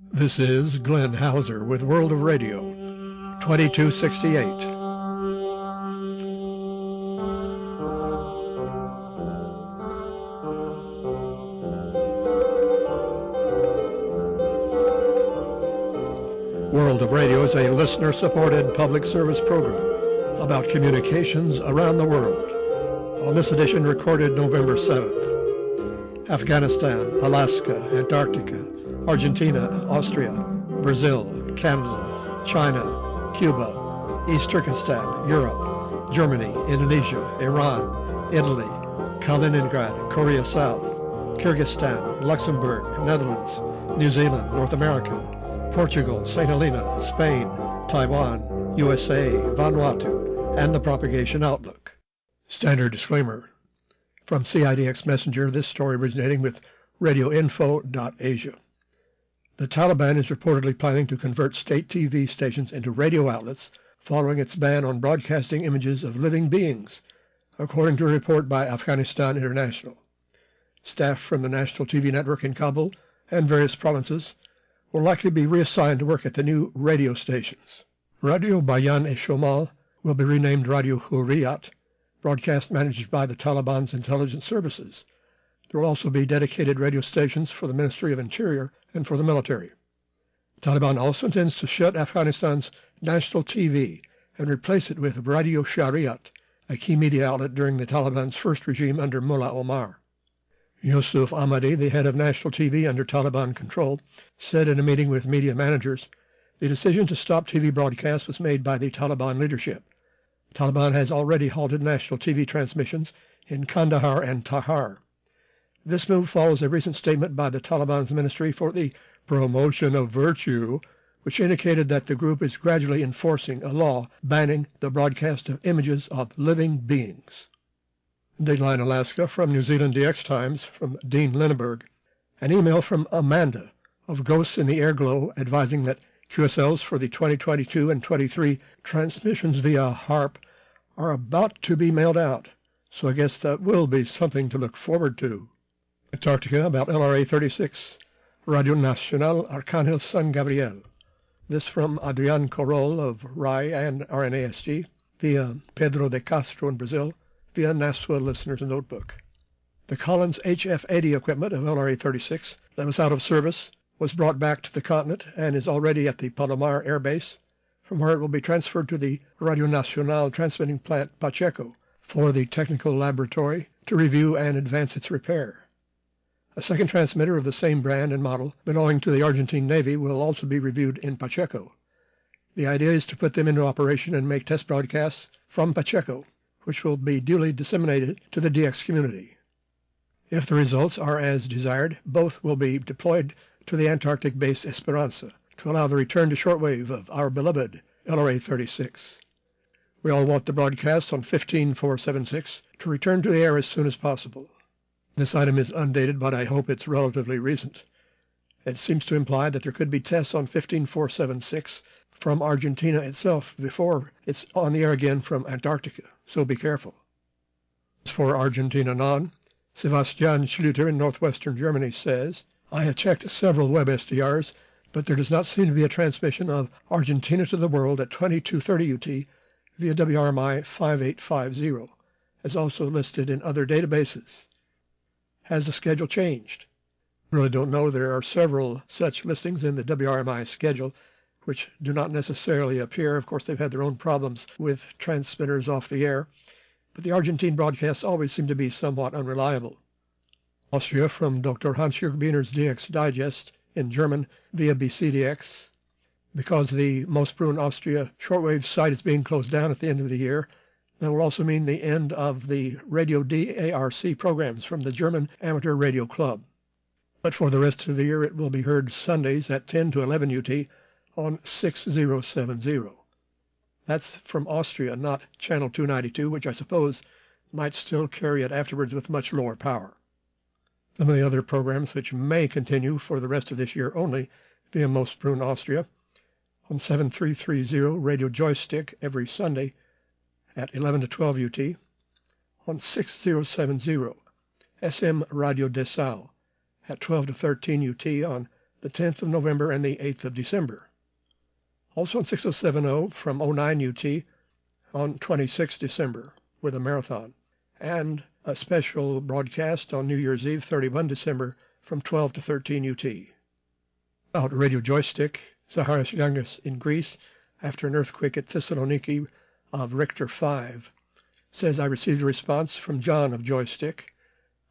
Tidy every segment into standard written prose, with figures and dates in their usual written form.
This is Glenn Hauser with World of Radio, 2268. World of Radio is a listener-supported public service program about communications around the world. On this edition, recorded November 7th, Afghanistan, Alaska, Antarctica, Argentina, Austria, Brazil, Canada, China, Cuba, East Turkestan, Europe, Germany, Indonesia, Iran, Italy, Kaliningrad, Korea South, Kyrgyzstan, Luxembourg, Netherlands, New Zealand, North America, Portugal, St. Helena, Spain, Taiwan, USA, Vanuatu, and the propagation outlook. Standard disclaimer. From CIDX Messenger, this story originating with radioinfo.asia. The Taliban is reportedly planning to convert state TV stations into radio outlets following its ban on broadcasting images of living beings, according to a report by Afghanistan International. Staff from the national TV network in Kabul and various provinces will likely be reassigned to work at the new radio stations. Radio Bayan-e-Shomal will be renamed Radio Hurriyat, broadcast managed by the Taliban's intelligence services. There will also be dedicated radio stations for the Ministry of Interior and for the military. The Taliban also intends to shut Afghanistan's national TV and replace it with Radio Shariat, a key media outlet during the Taliban's first regime under Mullah Omar. Yusuf Ahmadi, the head of national TV under Taliban control, said in a meeting with media managers, the decision to stop TV broadcasts was made by the Taliban leadership. Taliban has already halted national TV transmissions in Kandahar and Tahar. This move follows a recent statement by the Taliban's Ministry for the Promotion of Virtue, which indicated that the group is gradually enforcing a law banning the broadcast of images of living beings. Dateline Alaska from New Zealand DX Times from Dean Linneberg. An email from Amanda of Ghosts in the Airglow advising that QSLs for the 2022 and 23 transmissions via HARP are about to be mailed out, so I guess that will be something to look forward to. Antarctica about LRA 36, Radio Nacional Arcángel San Gabriel. This from Adrian Corol of RAI and RNASG via Pedro de Castro in Brazil via NASWA Listener's Notebook. The Collins HF-80 equipment of LRA 36 that was out of service was brought back to the continent and is already at the Palomar Air Base, from where it will be transferred to the Radio Nacional transmitting plant Pacheco for the technical laboratory to review and advance its repair. A second transmitter of the same brand and model belonging to the Argentine Navy will also be reviewed in Pacheco. The idea is to put them into operation and make test broadcasts from Pacheco, which will be duly disseminated to the DX community. If the results are as desired, both will be deployed to the Antarctic base Esperanza to allow the return to shortwave of our beloved LRA 36. We all want the broadcast on 15476 to return to the air as soon as possible. This item is undated, but I hope it's relatively recent. It seems to imply that there could be tests on 15476 from Argentina itself before it's on the air again from Antarctica, so be careful. As for Argentina non, Sebastian Schluter in northwestern Germany says, I have checked several web SDRs, but there does not seem to be a transmission of Argentina to the world at 2230 UT via WRMI 5850, as also listed in other databases. Has the schedule changed? I really don't know. There are several such listings in the WRMI schedule, which do not necessarily appear. Of course, they've had their own problems with transmitters off the air, but the Argentine broadcasts always seem to be somewhat unreliable. Austria from Dr. Hans-Jürg Biener's DX Digest in German via BCDX. Because the Moosbrunn Austria shortwave site is being closed down at the end of the year, that will also mean the end of the Radio DARC programs from the German Amateur Radio Club. But for the rest of the year, it will be heard Sundays at 10 to 11 UT on 6070. That's from Austria, not Channel 292, which I suppose might still carry it afterwards with much lower power. Some of the other programs which may continue for the rest of this year only via Moosbrunn Austria on 7330 Radio Joystick every Sunday at 11 to 12 UT, on 6070 SM Radio Dessau at 12 to 13 UT on the 10th of November and the 8th of December. Also on 6070 from 09 UT on 26 December with a marathon, and a special broadcast on New Year's Eve, 31 December from 12 to 13 UT. About Radio Joystick, Zacharias Yannis in Greece, after an earthquake at Thessaloniki of Richter 5, says, I received a response from John of Joystick,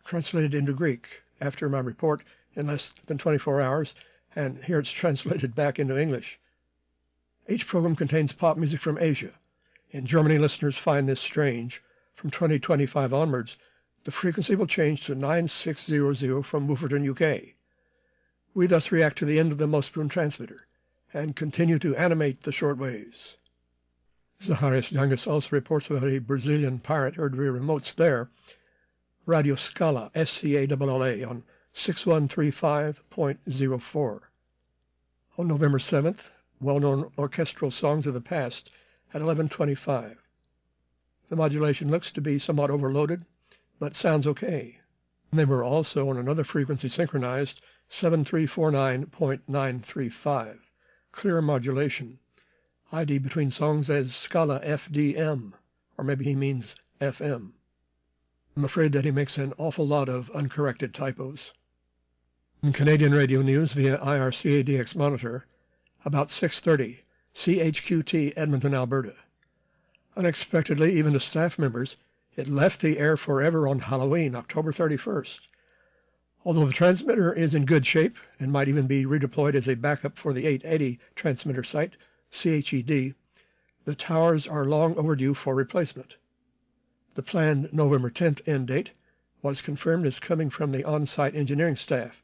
translated into Greek after my report in less than 24 hours, and here it's translated back into English. Each program contains pop music from Asia. In Germany, listeners find this strange. From 2025 onwards, the frequency will change to 9600 from Wooferton, UK. We thus react to the end of the Mossboon transmitter and continue to animate the short waves. Zacharias Yannis also reports about a Brazilian pirate heard via remotes there, Radio Scala, SCALLA, on 6135.04. On November 7th, well-known orchestral songs of the past at 1125. The modulation looks to be somewhat overloaded, but sounds okay. And they were also on another frequency synchronized, 7349.935. Clear modulation. ID between songs as Scala FDM, or maybe he means FM. I'm afraid that he makes an awful lot of uncorrected typos. In Canadian radio news via IRCADX monitor, about 6:30, CHQT Edmonton, Alberta. Unexpectedly, even to staff members, it left the air forever on Halloween, October 31st. Although the transmitter is in good shape and might even be redeployed as a backup for the 880 transmitter site, CHED, the towers are long overdue for replacement. The planned November 10th end date was confirmed as coming from the on-site engineering staff,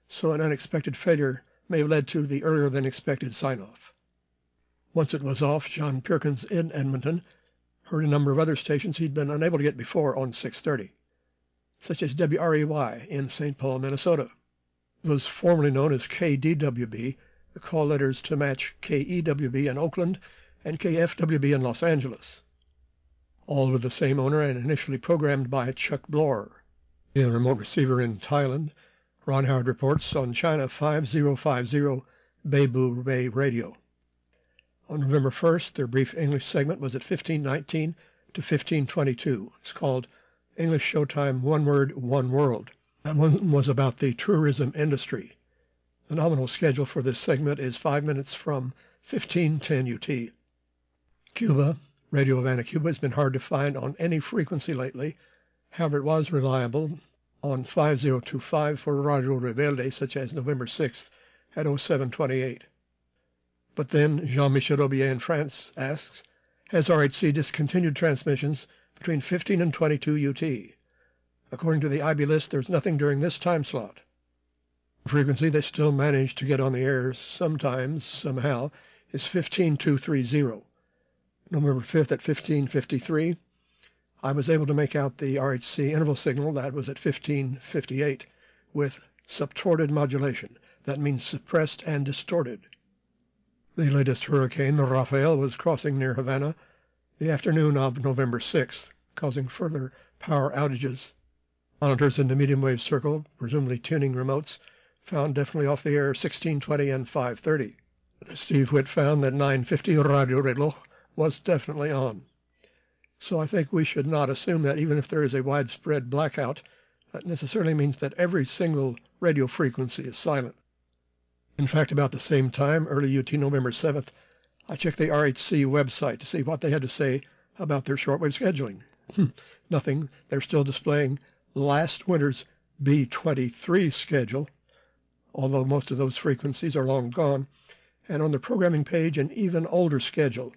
so an unexpected failure may have led to the earlier than expected sign-off. Once it was off, John Perkins in Edmonton heard a number of other stations he'd been unable to get before on 6:30, such as WREY in St. Paul, Minnesota. It was formerly known as KDWB, the call letters to match KEWB in Oakland and KFWB in Los Angeles. All with the same owner and initially programmed by Chuck Bloor. In a remote receiver in Thailand, Ron Howard reports on China 5050 Beibu Bay Radio. On November 1st, their brief English segment was at 1519 to 1522. It's called English Showtime One Word, One World. That one was about the tourism industry. The nominal schedule for this segment is 5 minutes from 1510 UT. Cuba, Radio Havana, Cuba, has been hard to find on any frequency lately. However, it was reliable on 5025 for Radio Rebelde, such as November 6th at 0728. But then Jean-Michel Aubier in France asks, has RHC discontinued transmissions between 15 and 22 UT? According to the IB list, there's nothing during this time slot. The frequency they still manage to get on the air sometimes, somehow, is 15230. November 5th at 1553, I was able to make out the RHC interval signal that was at 1558 with subtorted modulation. That means suppressed and distorted. The latest hurricane, the Rafael, was crossing near Havana the afternoon of November 6th, causing further power outages. Monitors in the medium wave circle, presumably tuning remotes, found definitely off the air 1620 and 530. Steve Witt found that 950 Radio Reloj was definitely on. So I think we should not assume that even if there is a widespread blackout, that necessarily means that every single radio frequency is silent. In fact, about the same time, early UT November 7th, I checked the RHC website to see what they had to say about their shortwave scheduling. Nothing. They're still displaying last winter's B23 schedule, although most of those frequencies are long gone, and on the programming page an even older schedule.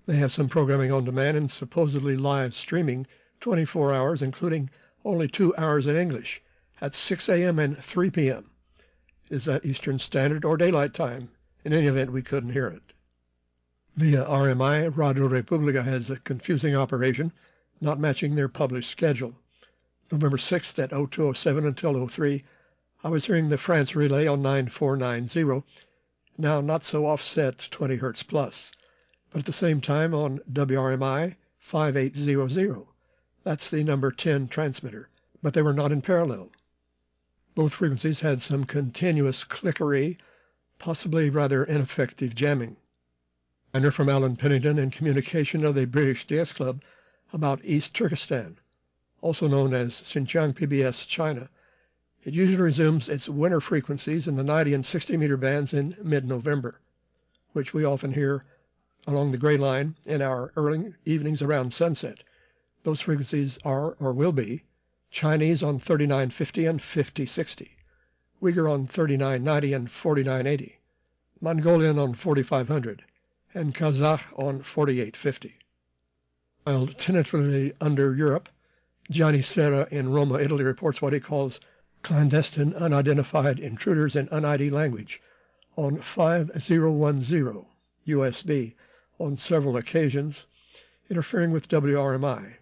They have some programming on demand and supposedly live streaming 24 hours, including only 2 hours in English at 6 a.m. and 3 p.m. Is that Eastern Standard or Daylight Time? In any event, we couldn't hear it. Via RMI, Radio Republica has a confusing operation, not matching their published schedule. November 6th at 0207 until 03, I was hearing the France relay on 9490, now not so offset 20 Hz plus, but at the same time on WRMI 5800. That's the number 10 transmitter, but they were not in parallel. Both frequencies had some continuous clickery, possibly rather ineffective jamming. Minor from Alan Pennington in communication of the British DS Club about East Turkestan, also known as Xinjiang PBS China. It usually resumes its winter frequencies in the 90 and 60 meter bands in mid-November, which we often hear along the gray line in our early evenings around sunset. Those frequencies are, or will be, Chinese on 3950 and 5060, Uyghur on 3990 and 4980, Mongolian on 4500, and Kazakh on 4850. While tentatively under Europe, Gianni Serra in Roma, Italy reports what he calls clandestine unidentified intruders in un-ID language on 5010 USB on several occasions, interfering with WRMI.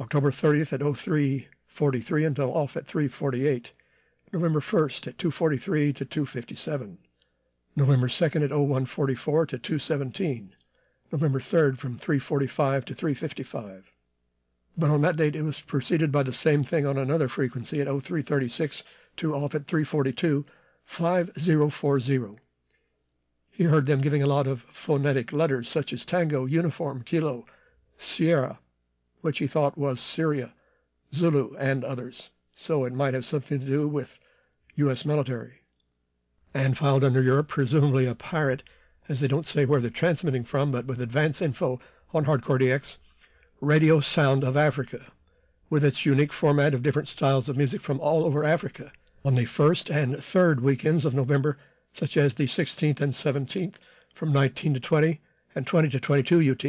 October 30th at 03:43 until off at 3:48, November 1st at 2:43 to 2:57, November 2nd at 01:44 to 2:17, November 3rd from 3:45 to 3:55. But on that date it was preceded by the same thing on another frequency at 03:36 to off at 3:42, 5040. He heard them giving a lot of phonetic letters such as Tango, Uniform, Kilo, Sierra, which he thought was Syria, Zulu, and others, so it might have something to do with U.S. military. And filed under Europe, presumably a pirate, as they don't say where they're transmitting from, but with advance info on Hardcore DX, Radio Sound of Africa, with its unique format of different styles of music from all over Africa, on the 1st and 3rd weekends of November, such as the 16th and 17th, from 19 to 20 and 20 to 22 UT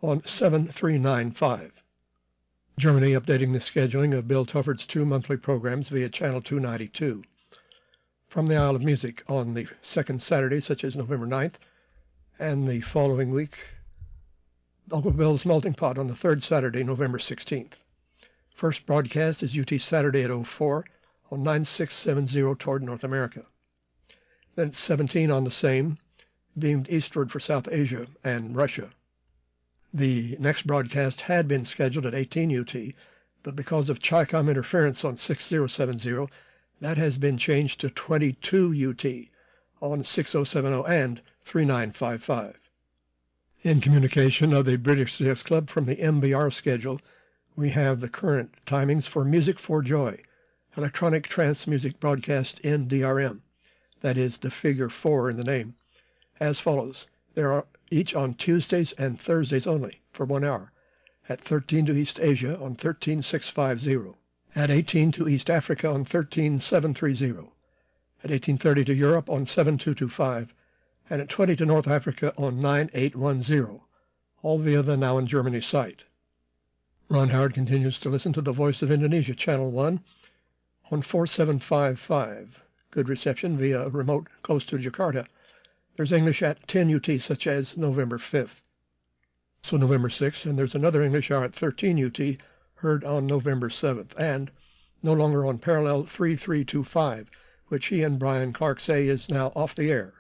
on 7395. Germany updating the scheduling of Bill Tuford's 2 monthly programs via Channel 292. From the Isle of Music on the 2nd Saturday, such as November 9th, and the following week, Uncle Bill's Melting Pot on the 3rd Saturday, November 16th. First broadcast is UT Saturday at 04 on 9670 toward North America. Then at 17 on the same, beamed eastward for South Asia and Russia. The next broadcast had been scheduled at 18 UT, but because of Chi-Com interference on 6070, that has been changed to 22 UT on 6070 and 3955. In communication of the British DS Club from the MBR schedule, we have the current timings for Music for Joy, electronic trance music broadcast in DRM, that is the figure 4 in the name, as follows. They are each on Tuesdays and Thursdays only for 1 hour, at 13 to East Asia on 13650, at 18 to East Africa on 13730, at 1830 to Europe on 7225, and at 20 to North Africa on 9810, all via the Now in Germany site. Ron Howard continues to listen to the Voice of Indonesia, Channel 1, on 4755. Good reception via remote close to Jakarta. There's English at 10 UT, such as November 5th. So November 6th, and there's another English hour at 13 UT, heard on November 7th, and no longer on parallel 3325, which he and Brian Clark say is now off the air.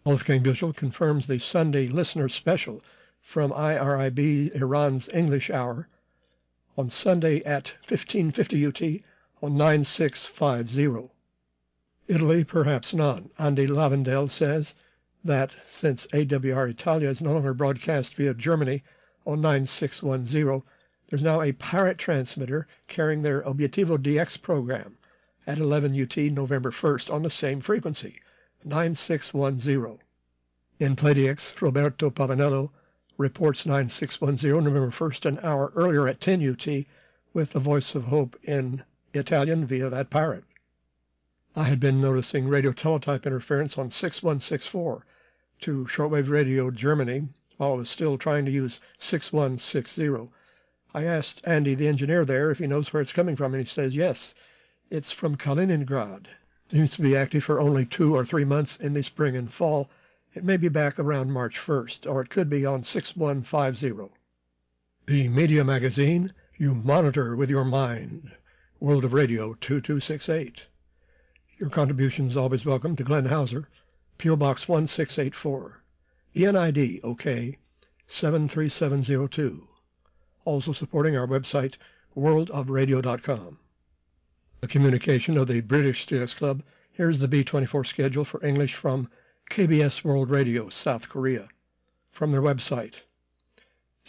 Wolfgang Büchel confirms the Sunday listener special from IRIB Iran's English hour on Sunday at 1550 UT on 9650. Italy, perhaps not. Andy Lavendale says that since AWR Italia is no longer broadcast via Germany on 9610, there's now a pirate transmitter carrying their Obiettivo DX program at 11 UT November 1st on the same frequency, 9610. In PlayDX, Roberto Pavanello reports 9610 November 1st an hour earlier at 10 UT with the Voice of Hope in Italian via that pirate. I had been noticing radio teletype interference on 6164 to Shortwave Radio Germany while I was still trying to use 6160. I asked Andy, the engineer there, if he knows where it's coming from, and he says, yes, it's from Kaliningrad. It seems to be active for only 2 or 3 months in the spring and fall. It may be back around March 1st, or it could be on 6150. The Media Magazine, you monitor with your mind. World of Radio 2268. Your contributions always welcome to Glenn Hauser, P.O. Box 1684, ENID OK 73702. Also supporting our website, worldofradio.com. The communication of the British Steelers Club. Here's the B-24 schedule for English from KBS World Radio, South Korea. From their website,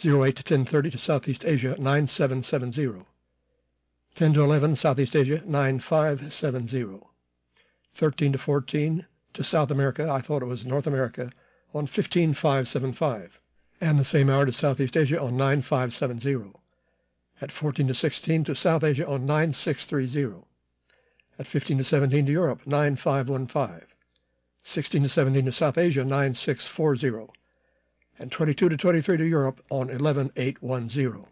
08 to 10:30 to Southeast Asia, 9770. 10 to 11, Southeast Asia, 9570. 13 to 14 to South America, I thought it was North America, on 15575. And the same hour to Southeast Asia on 9570. At 14 to 16 to South Asia on 9630. At 15 to 17 to Europe, 9515. 16 to 17 to South Asia, 9640. And 22 to 23 to Europe on 11810.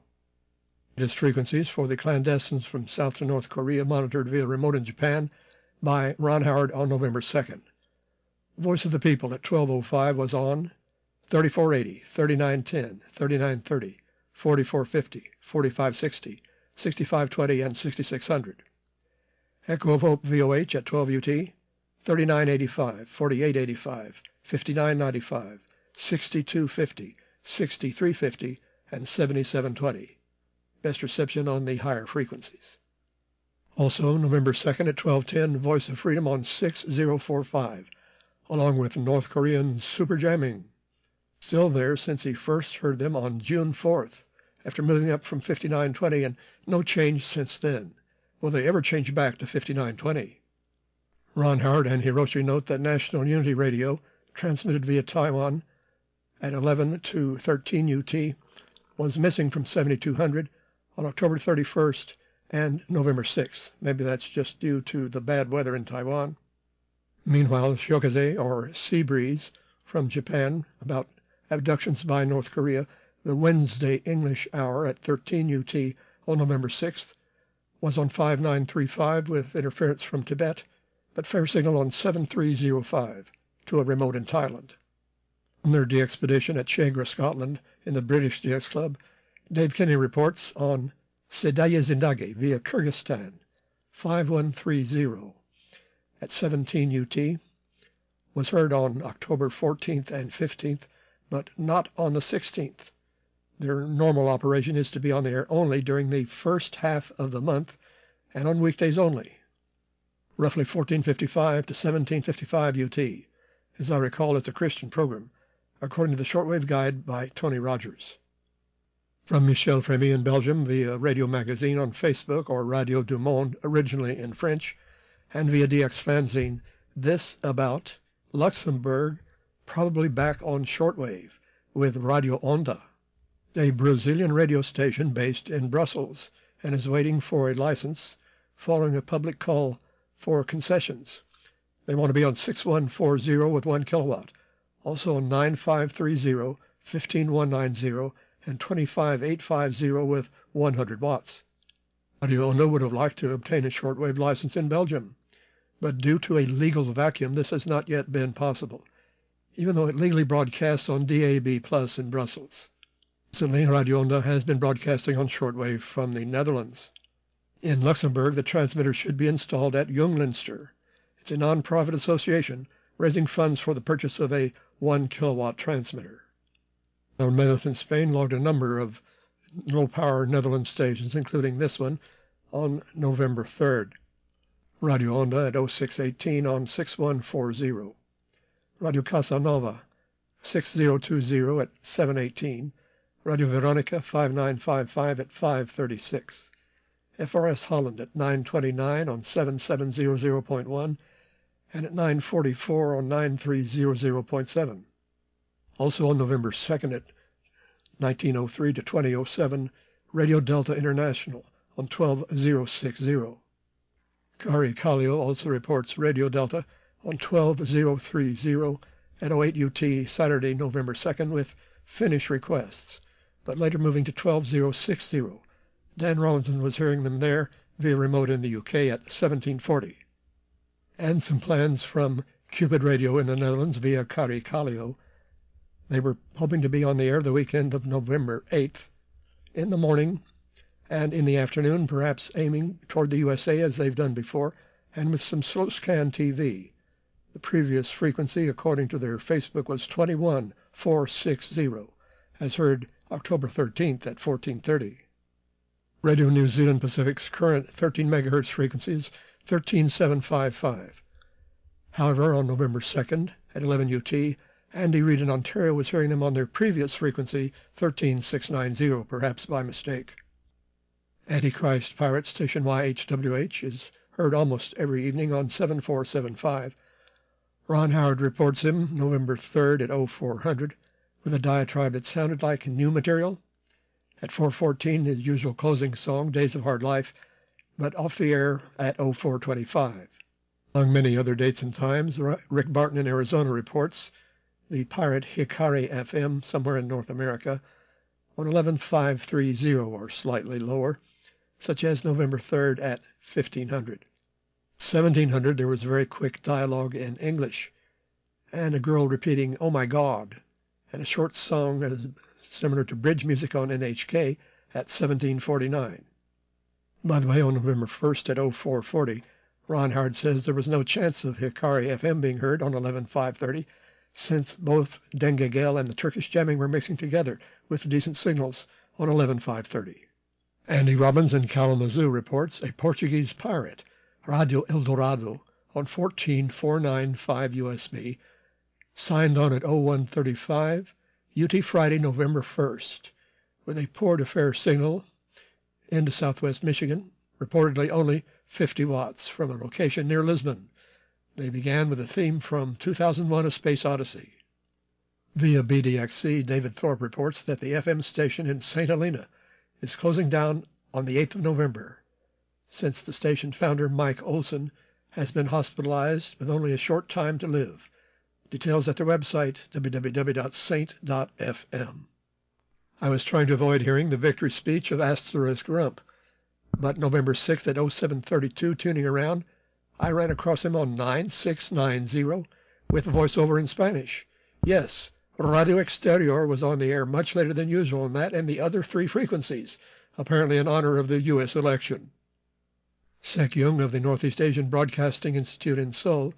Latest frequencies for the clandestines from South to North Korea monitored via remote in Japan by Ron Howard on November 2nd. Voice of the People at 1205 was on 3480, 3910, 3930, 4450, 4560, 6520, and 6600. Echo of Hope VOH at 12 UT, 3985, 4885, 5995, 6250, 6350, and 7720. Best reception on the higher frequencies. Also, November 2nd at 1210, Voice of Freedom on 6045, along with North Korean Super Jamming. Still there since he first heard them on June 4th, after moving up from 5920, and no change since then. Will they ever change back to 5920? Ron Howard and Hiroshi note that National Unity Radio, transmitted via Taiwan at 11 to 13 UT, was missing from 7200 on October 31st and November 6th. Maybe that's just due to the bad weather in Taiwan. Meanwhile, Shokaze, or Sea Breeze, from Japan, about abductions by North Korea, the Wednesday English hour at 13 UT on November 6th, was on 5935 with interference from Tibet, but fair signal on 7305 to a remote in Thailand. On their de-expedition at Chegra, Scotland, in the British DX Club, Dave Kinney reports on Sedaya Zindagi via Kyrgyzstan, 5130 at 17 UT, was heard on October 14th and 15th, but not on the 16th. Their normal operation is to be on the air only during the first half of the month and on weekdays only. Roughly 1455 to 1755 UT. As I recall, it's a Christian program, according to the shortwave guide by Tony Rogers. From Michel Frémy in Belgium via Radio Magazine on Facebook or Radio du Monde, originally in French, and via DX Fanzine, this about Luxembourg, probably back on shortwave with Radio Onda, a Brazilian radio station based in Brussels, and is waiting for a license following a public call for concessions. They want to be on 6140 with 1 kilowatt, also on 9530, 15190, and 25850 with 100 watts. Radio Onda would have liked to obtain a shortwave license in Belgium, but due to a legal vacuum, this has not yet been possible, even though it legally broadcasts on DAB+ in Brussels. Recently, Radio Onda has been broadcasting on shortwave from the Netherlands. In Luxembourg, the transmitter should be installed at Junglinster. It's a non-profit association raising funds for the purchase of a 1 kilowatt transmitter. Our Meadows in Spain logged a number of low-power Netherlands stations, including this one, on November 3rd. Radio Onda at 0618 on 6140. Radio Casanova 6020 at 718. Radio Veronica 5955 at 536. FRS Holland at 929 on 7700.1 and at 944 on 9300.7. Also on November 2nd at 1903 to 2007, Radio Delta International on 12060. Kari Kallio also reports Radio Delta on 12030 at 08 UT Saturday, November 2nd with Finnish requests, but later moving to 12060. Dan Robinson was hearing them there via remote in the UK at 1740. And some plans from Cupid Radio in the Netherlands via Kari Kallio. They were hoping to be on the air the weekend of November 8th in the morning and in the afternoon, perhaps aiming toward the USA as they've done before, and with some slow scan TV. The previous frequency, according to their Facebook, was 21460, as heard October 13th at 1430. Radio New Zealand Pacific's current 13 MHz frequency is 13755. However, on November 2nd at 11 UT, Andy Reid in Ontario was hearing them on their previous frequency, 13690, perhaps by mistake. Antichrist Pirate Station YHWH is heard almost every evening on 7475. Ron Howard reports him November 3rd at 0400 with a diatribe that sounded like new material. At 4:14, his usual closing song, Days of Hard Life, but off the air at 04:25. Among many other dates and times, Rick Barton in Arizona reports the pirate Hikari FM somewhere in North America on 11530 or slightly lower, such as November 3rd at 1500. 1700, there was very quick dialogue in English, and a girl repeating, "Oh my God," and a short song similar to bridge music on NHK at 1749. By the way, on November 1st at 0440, Ron Howard says there was no chance of Hikari FM being heard on 11530, since both Dengegel and the Turkish jamming were mixing together with decent signals on 11530. Andy Robbins in Kalamazoo reports a Portuguese pirate, Radio Eldorado, on 14495 USB, signed on at 0135 UT Friday, November 1st, with a port affair signal into southwest Michigan, reportedly only 50 watts from a location near Lisbon. They began with a theme from 2001: A Space Odyssey. Via BDXC, David Thorpe reports that the FM station in St. Helena is closing down on the 8th of November, since the station founder, Mike Olson, has been hospitalized with only a short time to live. Details at their website, www.saint.fm. I was trying to avoid hearing the victory speech of Asterisk Rump, but November 6th at 0732, tuning around, I ran across him on 9690 with voiceover in Spanish. Yes, Radio Exterior was on the air much later than usual on that and the other three frequencies, apparently in honor of the U.S. election. Sek Jung of the Northeast Asian Broadcasting Institute in Seoul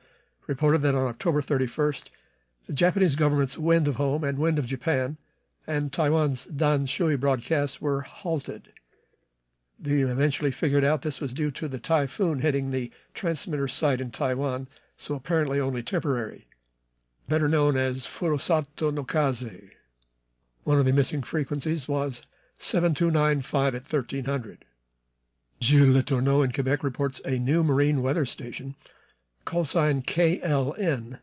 reported that on October 31st, the Japanese government's Wind of Home and Wind of Japan and Taiwan's Dan Shui broadcasts were halted. They eventually figured out this was due to the typhoon hitting the transmitter site in Taiwan, so apparently only temporary. Better known as Furusato no Kaze. One of the missing frequencies was 7295 at 1300. Jules Letourneau in Quebec reports a new marine weather station, call sign KLN,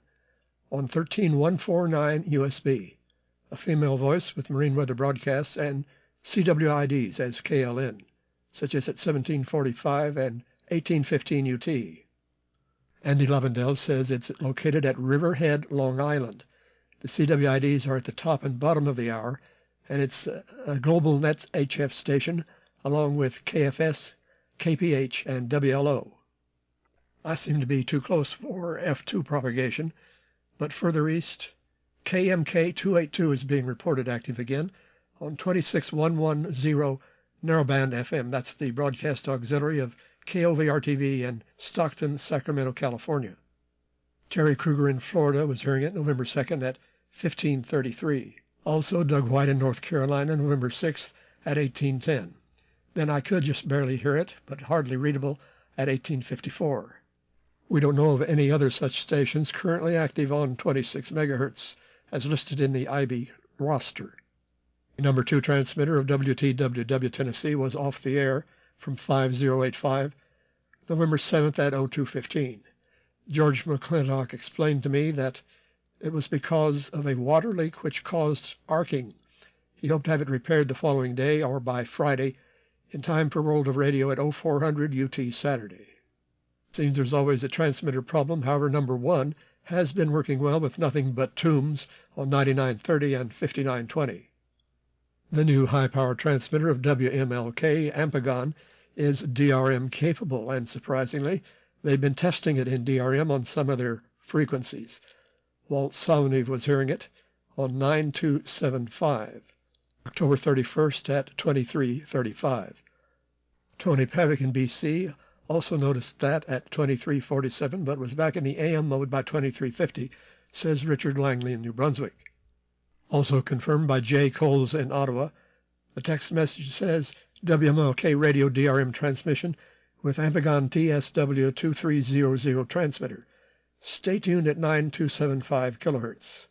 on 13149 USB, a female voice with marine weather broadcasts, and CWIDs as KLN, such as at 1745 and 1815 UT. Andy Lavendel says it's located at Riverhead, Long Island. The CWIDs are at the top and bottom of the hour, and it's a global net HF station along with KFS, KPH, and WLO. I seem to be too close for F2 propagation, but further east, KMK 282 is being reported active again on 26110 narrowband FM. That's the broadcast auxiliary of KOVR-TV in Stockton, Sacramento, California. Terry Kruger in Florida was hearing it November 2nd at 1533. Also Doug White in North Carolina, November 6th at 1810. Then I could just barely hear it, but hardly readable, at 1854. We don't know of any other such stations currently active on 26 MHz, as listed in the IB roster. The number 2 transmitter of WTWW Tennessee was off the air from 5085, November 7th at 0215. George McClintock explained to me that it was because of a water leak which caused arcing. He hoped to have it repaired the following day or by Friday in time for World of Radio at 0400 UT Saturday. Seems there's always a transmitter problem. However, number 1 has been working well with nothing but tombs on 9930 and 5920. The new high-power transmitter of WMLK, Ampagon, is DRM capable, and surprisingly, they've been testing it in DRM on some of their frequencies. Walt Salniv was hearing it on 9275, October 31st at 2335. Tony Pavick in BC also noticed that at 2347, but was back in the AM mode by 2350, says Richard Langley in New Brunswick. Also confirmed by Jay Coles in Ottawa, the text message says WMLK radio DRM transmission with Amphigon TSW2300 transmitter. Stay tuned at 9275 kHz.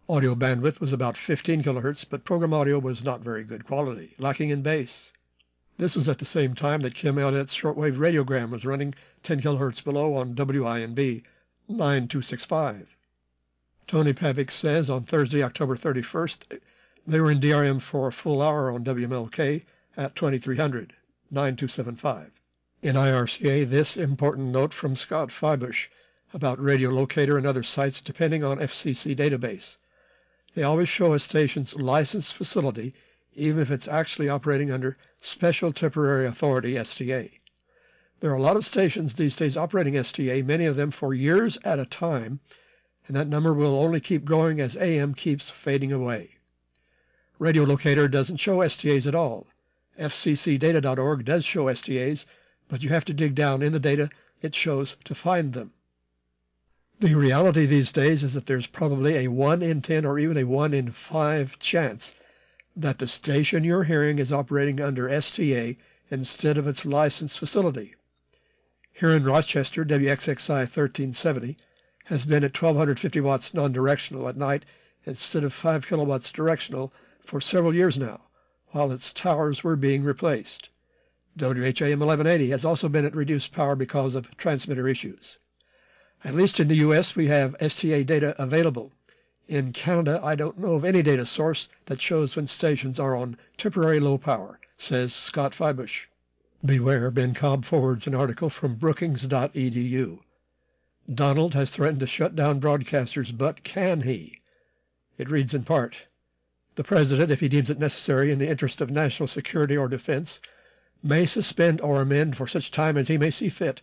Audio bandwidth was about 15 kHz, but program audio was not very good quality, lacking in bass. This was at the same time that Kim Elliott's shortwave radiogram was running 10 kHz below on WINB 9265. Tony Pavich says on Thursday, October 31st, they were in DRM for a full hour on WMLK at 2300, 9275. In IRCA, this important note from Scott Feibush about Radio Locator and other sites depending on FCC database. They always show a station's licensed facility, even if it's actually operating under Special Temporary Authority, STA. There are a lot of stations these days operating STA, many of them for years at a time, and that number will only keep growing as AM keeps fading away. Radio Locator doesn't show STAs at all. FCCdata.org does show STAs, but you have to dig down in the data it shows to find them. The reality these days is that there's probably a 1 in 10 or even a 1 in 5 chance that the station you're hearing is operating under STA instead of its licensed facility. Here in Rochester, WXXI 1370 has been at 1250 watts non-directional at night instead of 5 kilowatts directional for several years now, while its towers were being replaced. WHAM 1180 has also been at reduced power because of transmitter issues. At least in the U.S., we have STA data available. In Canada, I don't know of any data source that shows when stations are on temporary low power, says Scott Feibush. Beware, Ben Cobb forwards an article from Brookings.edu. Donald has threatened to shut down broadcasters, but can he? It reads in part, the President, if he deems it necessary in the interest of national security or defense, may suspend or amend for such time as he may see fit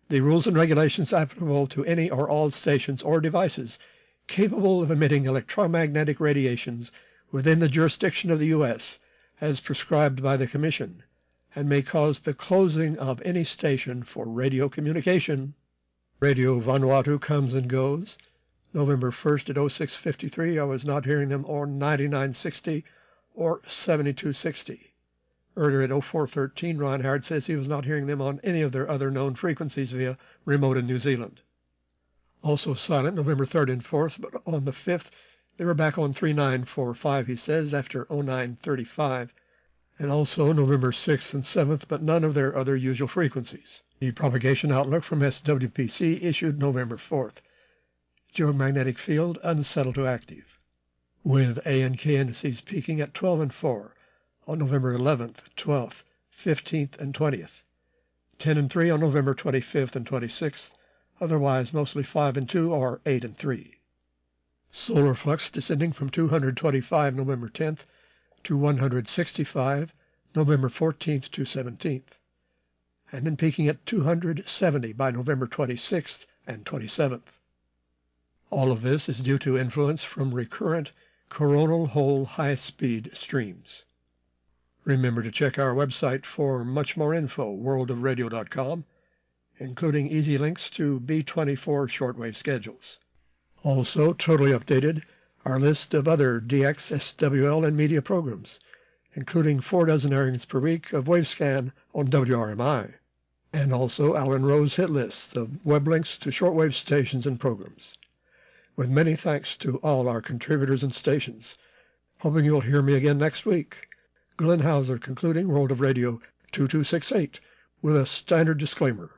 the rules and regulations applicable to any or all stations or devices capable of emitting electromagnetic radiations within the jurisdiction of the U.S. as prescribed by the Commission, and may cause the closing of any station for radio communication. Radio Vanuatu comes and goes. November 1st at 0653, I was not hearing them on 9960 or 7260. Earlier at 0413, Ron Howard says he was not hearing them on any of their other known frequencies via remote in New Zealand. Also silent November 3rd and 4th, but on the 5th, they were back on 3945, he says, after 0935, and also November 6th and 7th, but none of their other usual frequencies. The propagation outlook from SWPC issued November 4th. Geomagnetic field unsettled to active, with A and K indices peaking at 12 and 4 on November 11th, 12th, 15th, and 20th, 10 and 3 on November 25th and 26th, otherwise mostly 5 and 2 or 8 and 3. Solar flux descending from 225 November 10th to 165 November 14th to 17th, and then peaking at 270 by November 26th and 27th. All of this is due to influence from recurrent coronal hole high-speed streams. Remember to check our website for much more info, worldofradio.com, including easy links to B24 shortwave schedules. Also, totally updated, our list of other DX, SWL, and media programs, including 4 dozen airings per week of Wavescan on WRMI, and also Alan Rose hit lists of web links to shortwave stations and programs. With many thanks to all our contributors and stations. Hoping you'll hear me again next week. Glenn Hauser concluding World of Radio 2268 with a standard disclaimer.